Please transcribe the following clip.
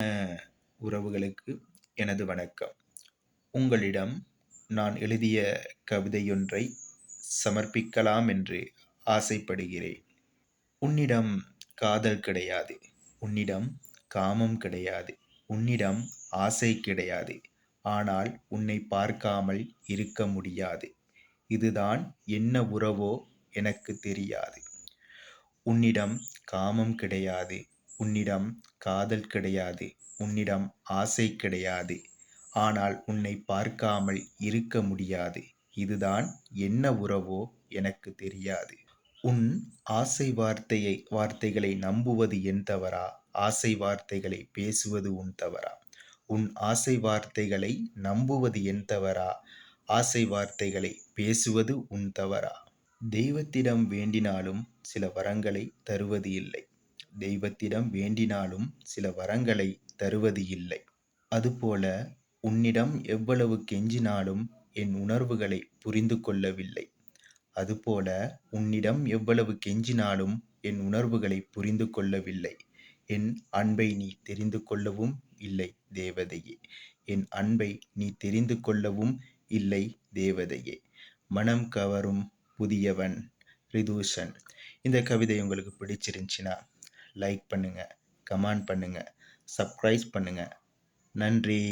உறவுகளுக்கு எனது வணக்கம். உங்களிடம் நான் எழுதிய கவிதையொன்றை சமர்ப்பிக்கலாம் என்று ஆசைப்படுகிறேன். உன்னிடம் காதல் கிடையாது, உன்னிடம் காமம் கிடையாது, உன்னிடம் ஆசை கிடையாது. ஆனால் உன்னை பார்க்காமல் இருக்க முடியாது. இதுதான் என்ன உறவோ எனக்கு தெரியாது. உன்னிடம் காமம் கிடையாது, உன்னிடம் காதல் கிடையாது, உன்னிடம் ஆசை கிடையாது. ஆனால் உன்னை பார்க்காமல் இருக்க முடியாது. இதுதான் என்ன உறவோ எனக்கு தெரியாது. உன் ஆசை வார்த்தைகளை நம்புவது என் தவறா? ஆசை வார்த்தைகளை பேசுவது உன் தவறா? உன் ஆசை வார்த்தைகளை நம்புவது என் தவறா? ஆசை வார்த்தைகளை பேசுவது உன் தவறா? தெய்வத்திடம் வேண்டினாலும் சில வரங்களை தருவது இல்லை. தெய்வத்திடம் வேண்டினாலும் சில வரங்களை தருவது இல்லை. அதுபோல உன்னிடம் எவ்வளவு கெஞ்சினாலும் என் உணர்வுகளை புரிந்து கொள்ளவில்லை. அதுபோல உன்னிடம் எவ்வளவு கெஞ்சினாலும் என் உணர்வுகளை புரிந்து கொள்ளவில்லை. என் அன்பை நீ தெரிந்து கொள்ளவும் இல்லை தேவதையே. என் அன்பை நீ தெரிந்து கொள்ளவும் இல்லை தேவதையே. மனம் கவரும் புதியவன் ரிதுஷன். இந்த கவிதை உங்களுக்கு பிடிச்சிருந்துச்சுன்னா லைக் பண்ணுங்க, கமெண்ட் பண்ணுங்க, சப்ஸ்கிரைப் பண்ணுங்க. நன்றி.